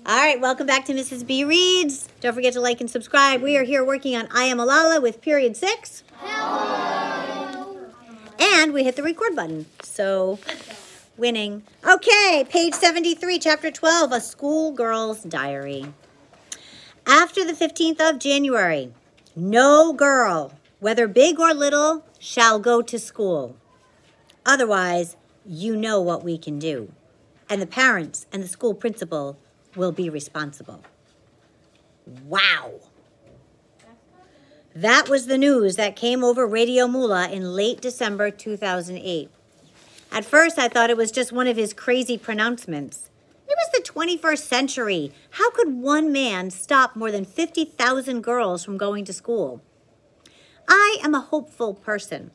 All right, welcome back to Mrs. B Reads. Don't forget to like and subscribe. We are here working on I Am Malala with period 6. Hello. And we hit the record button. So, winning. Okay, page 73, chapter 12, A Schoolgirl's Diary. After the 15th of January, no girl, whether big or little, shall go to school. Otherwise, you know what we can do. And the parents and the school principal will be responsible. Wow. That was the news that came over Radio Mullah in late December 2008. At first, I thought it was just one of his crazy pronouncements. It was the 21st century. How could one man stop more than 50,000 girls from going to school? I am a hopeful person.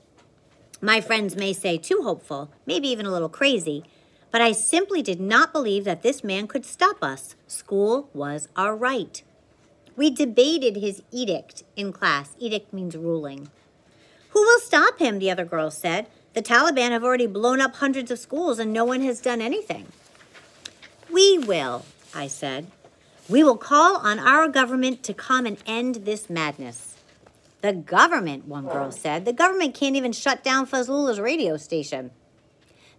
My friends may say too hopeful, maybe even a little crazy, but I simply did not believe that this man could stop us. School was our right. We debated his edict in class. Edict means ruling. Who will stop him, the other girls said. The Taliban have already blown up hundreds of schools and no one has done anything. We will, I said. We will call on our government to come and end this madness. The government, one girl said. The government can't even shut down Fazlullah's radio station.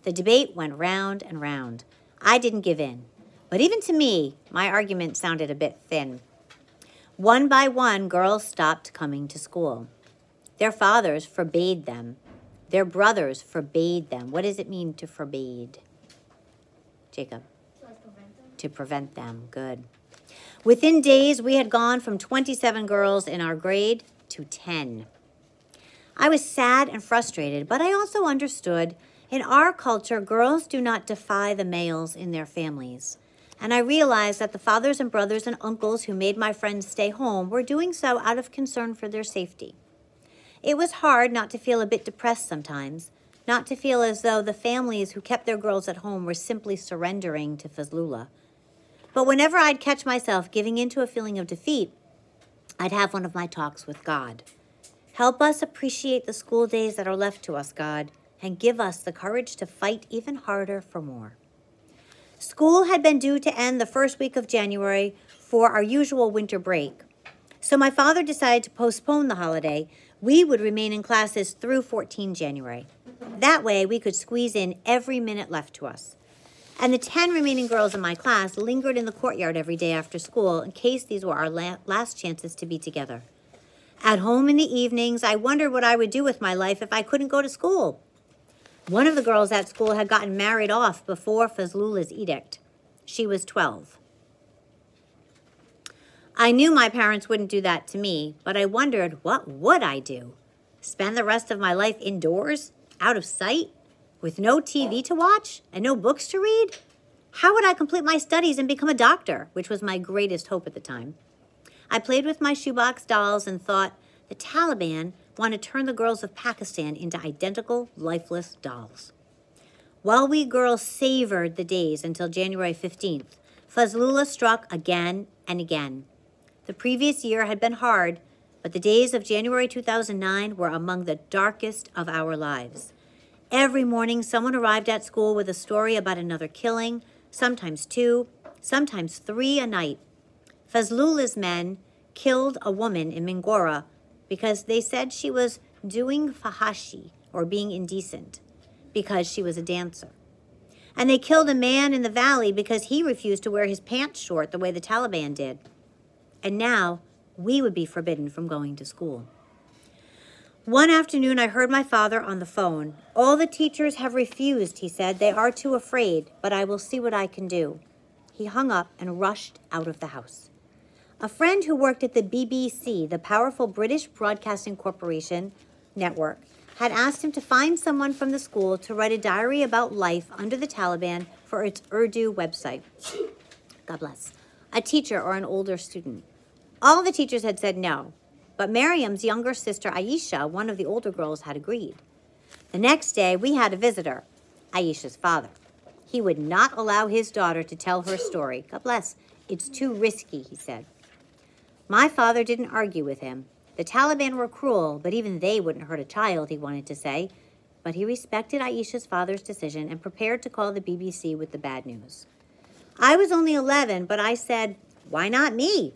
The debate went round and round. I didn't give in. But even to me, my argument sounded a bit thin. One by one, girls stopped coming to school. Their fathers forbade them. Their brothers forbade them. What does it mean to forbade? Jacob? To prevent them. Good. Within days, we had gone from 27 girls in our grade to 10. I was sad and frustrated, but I also understood. In our culture, girls do not defy the males in their families. And I realized that the fathers and brothers and uncles who made my friends stay home were doing so out of concern for their safety. It was hard not to feel a bit depressed sometimes, not to feel as though the families who kept their girls at home were simply surrendering to Fazlullah. But whenever I'd catch myself giving into a feeling of defeat, I'd have one of my talks with God. Help us appreciate the school days that are left to us, God, and give us the courage to fight even harder for more. School had been due to end the first week of January for our usual winter break. So my father decided to postpone the holiday. We would remain in classes through 14 January. That way, we could squeeze in every minute left to us. And the 10 remaining girls in my class lingered in the courtyard every day after school in case these were our last chances to be together. At home in the evenings, I wondered what I would do with my life if I couldn't go to school. One of the girls at school had gotten married off before Fazlullah's edict. She was 12. I knew my parents wouldn't do that to me, but I wondered, what would I do? Spend the rest of my life indoors, out of sight, with no TV to watch and no books to read? How would I complete my studies and become a doctor, which was my greatest hope at the time? I played with my shoebox dolls and thought, the Taliban want to turn the girls of Pakistan into identical, lifeless dolls. While we girls savored the days until January 15th, Fazlullah struck again and again. The previous year had been hard, but the days of January 2009 were among the darkest of our lives. Every morning, someone arrived at school with a story about another killing, sometimes 2, sometimes 3 a night. Fazlullah's men killed a woman in Mingora because they said she was doing fahashi, or being indecent, because she was a dancer. And they killed a man in the valley because he refused to wear his pants short the way the Taliban did. And now, we would be forbidden from going to school. One afternoon, I heard my father on the phone. All the teachers have refused, he said. They are too afraid, but I will see what I can do. He hung up and rushed out of the house. A friend who worked at the BBC, the powerful British Broadcasting Corporation network, had asked him to find someone from the school to write a diary about life under the Taliban for its Urdu website. God bless. A teacher or an older student. All the teachers had said no, but Miriam's younger sister Aisha, one of the older girls, had agreed. The next day, we had a visitor, Aisha's father. He would not allow his daughter to tell her story. God bless. It's too risky, he said. My father didn't argue with him. The Taliban were cruel, but even they wouldn't hurt a child, he wanted to say. But he respected Aisha's father's decision and prepared to call the BBC with the bad news. I was only 11, but I said, why not me?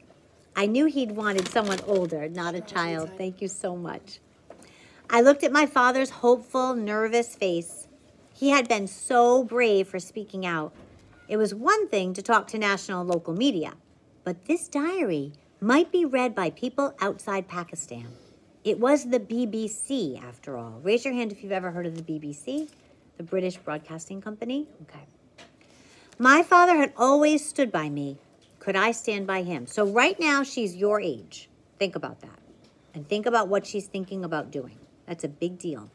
I knew he'd wanted someone older, not a child. Thank you so much. I looked at my father's hopeful, nervous face. He had been so brave for speaking out. It was one thing to talk to national and local media, but this diary might be read by people outside Pakistan. It was the BBC, after all. Raise your hand if you've ever heard of the BBC, the British Broadcasting Company. Okay. My father had always stood by me. Could I stand by him? So right now, she's your age. Think about that. And think about what she's thinking about doing. That's a big deal.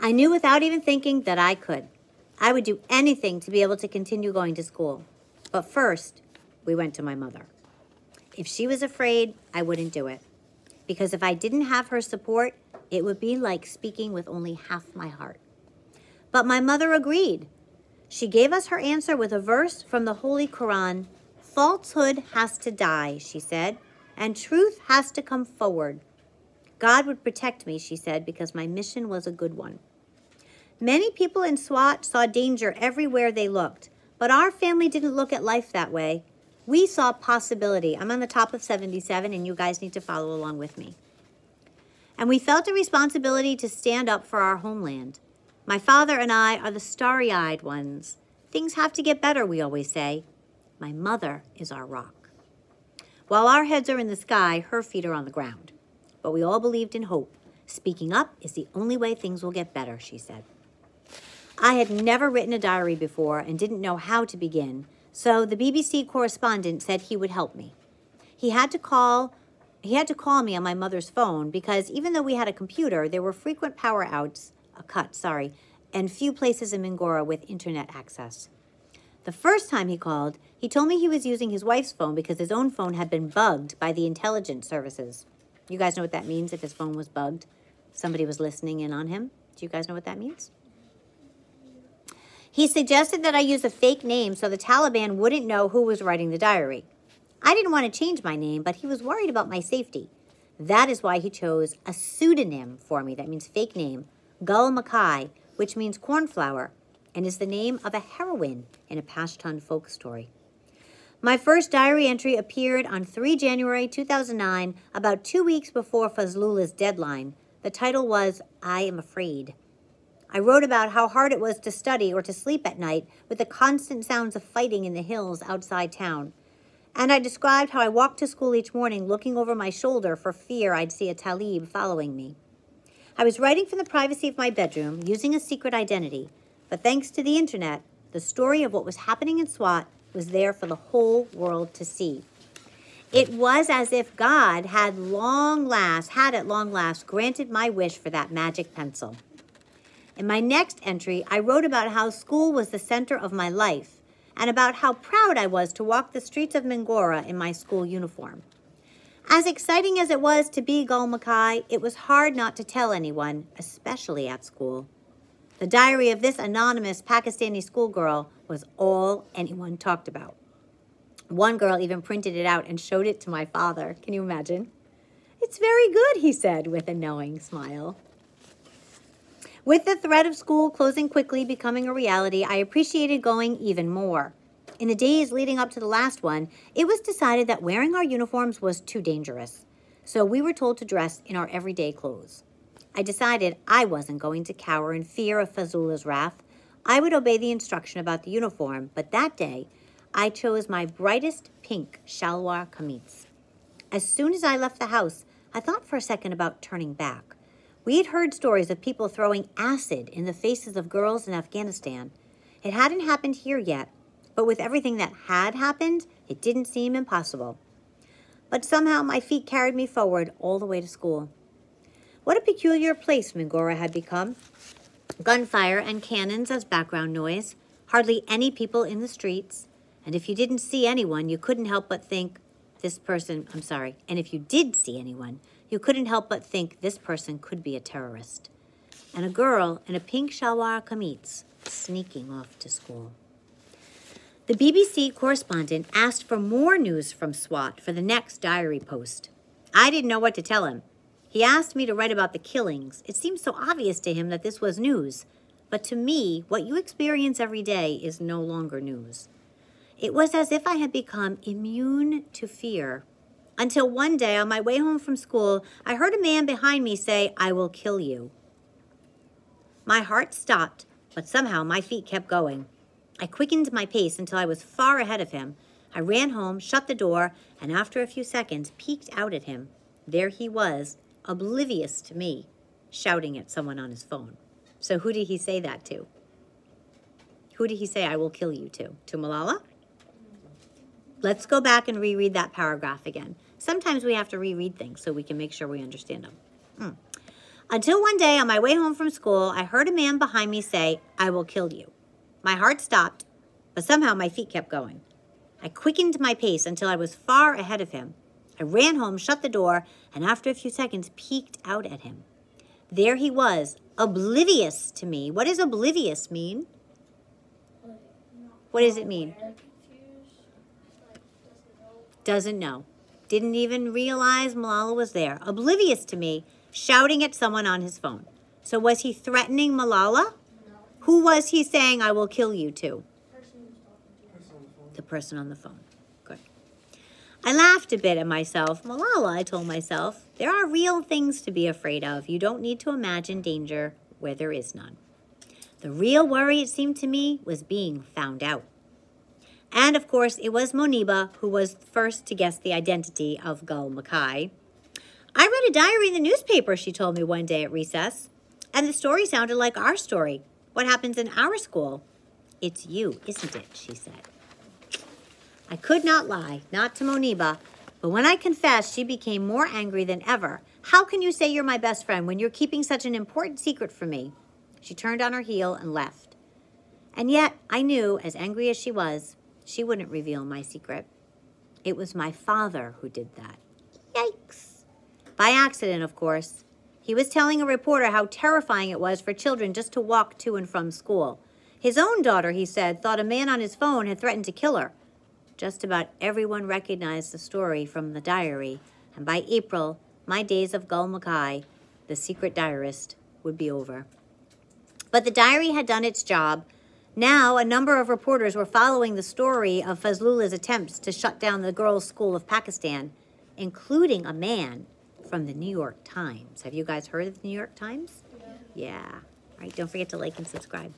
I knew without even thinking that I could. I would do anything to be able to continue going to school. But first, we went to my mother. If she was afraid, I wouldn't do it. Because if I didn't have her support, it would be like speaking with only half my heart. But my mother agreed. She gave us her answer with a verse from the Holy Quran. Falsehood has to die, she said, and truth has to come forward. God would protect me, she said, because my mission was a good one. Many people in SWAT saw danger everywhere they looked, but our family didn't look at life that way. We saw possibility. I'm on the top of 77, and you guys need to follow along with me. And we felt a responsibility to stand up for our homeland. My father and I are the starry-eyed ones. Things have to get better, we always say. My mother is our rock. While our heads are in the sky, her feet are on the ground. But we all believed in hope. Speaking up is the only way things will get better, she said. I had never written a diary before and didn't know how to begin, so the BBC correspondent said he would help me. He had to call me on my mother's phone because even though we had a computer, there were frequent power cuts, and few places in Mingora with internet access. The first time he called, he told me he was using his wife's phone because his own phone had been bugged by the intelligence services. You guys know what that means if his phone was bugged? Somebody was listening in on him. Do you guys know what that means? He suggested that I use a fake name so the Taliban wouldn't know who was writing the diary. I didn't want to change my name, but he was worried about my safety. That is why he chose a pseudonym for me. That means fake name, Gul Makai, which means cornflower, and is the name of a heroine in a Pashtun folk story. My first diary entry appeared on 3 January 2009, about 2 weeks before Fazlula's deadline. The title was, I Am Afraid. I wrote about how hard it was to study or to sleep at night with the constant sounds of fighting in the hills outside town. And I described how I walked to school each morning looking over my shoulder for fear I'd see a Talib following me. I was writing from the privacy of my bedroom, using a secret identity, but thanks to the internet, the story of what was happening in SWAT was there for the whole world to see. It was as if God had at long last granted my wish for that magic pencil. In my next entry, I wrote about how school was the center of my life and about how proud I was to walk the streets of Mingora in my school uniform. As exciting as it was to be Gul Makai, it was hard not to tell anyone, especially at school. The diary of this anonymous Pakistani schoolgirl was all anyone talked about. One girl even printed it out and showed it to my father. Can you imagine? It's very good, he said with a knowing smile. With the threat of school closing quickly becoming a reality, I appreciated going even more. In the days leading up to the last one, it was decided that wearing our uniforms was too dangerous. So we were told to dress in our everyday clothes. I decided I wasn't going to cower in fear of Fazlula's wrath. I would obey the instruction about the uniform, but that day, I chose my brightest pink shalwar kameez. As soon as I left the house, I thought for a second about turning back. We'd heard stories of people throwing acid in the faces of girls in Afghanistan. It hadn't happened here yet, but with everything that had happened, it didn't seem impossible. But somehow my feet carried me forward all the way to school. What a peculiar place Mingora had become. Gunfire and cannons as background noise, hardly any people in the streets, and if you didn't see anyone, you couldn't help but think, and if you did see anyone, you couldn't help but think this person could be a terrorist. And a girl in a pink shalwar kameez sneaking off to school. The BBC correspondent asked for more news from SWAT for the next diary post. I didn't know what to tell him. He asked me to write about the killings. It seemed so obvious to him that this was news. But to me, what you experience every day is no longer news. It was as if I had become immune to fear. Until one day, on my way home from school, I heard a man behind me say, "I will kill you." My heart stopped, but somehow my feet kept going. I quickened my pace until I was far ahead of him. I ran home, shut the door, and after a few seconds, peeked out at him. There he was, oblivious to me, shouting at someone on his phone. So who did he say that to? Who did he say, "I will kill you" to? To Malala? Let's go back and reread that paragraph again. Sometimes we have to reread things so we can make sure we understand them. Until one day on my way home from school, I heard a man behind me say, "I will kill you." My heart stopped, but somehow my feet kept going. I quickened my pace until I was far ahead of him. I ran home, shut the door, and after a few seconds, peeked out at him. There he was, oblivious to me. What does oblivious mean? What does it mean? Doesn't know. Didn't even realize Malala was there. Oblivious to me, shouting at someone on his phone. So was he threatening Malala? No. Who was he saying, "I will kill you" to? The person on the phone. Good. I laughed a bit at myself. Malala, I told myself, there are real things to be afraid of. You don't need to imagine danger where there is none. The real worry, it seemed to me, was being found out. And, of course, it was Moniba who was first to guess the identity of Gul Mackay. "I read a diary in the newspaper," she told me one day at recess. "And the story sounded like our story. What happens in our school?" "It's you, isn't it?" she said. I could not lie, not to Moniba, but when I confessed, she became more angry than ever. "How can you say you're my best friend when you're keeping such an important secret from me?" She turned on her heel and left. And yet, I knew, as angry as she wouldn't reveal my secret. It was my father who did that. Yikes. By accident, of course. He was telling a reporter how terrifying it was for children just to walk to and from school. His own daughter, he said, thought a man on his phone had threatened to kill her. Just about everyone recognized the story from the diary, and by April, my days of Gul Mackay, the secret diarist, would be over. But the diary had done its job. Now, a number of reporters were following the story of Fazlullah's attempts to shut down the girls' school of Pakistan, including a man from the New York Times. Have you guys heard of the New York Times? Yeah. All right, don't forget to like and subscribe.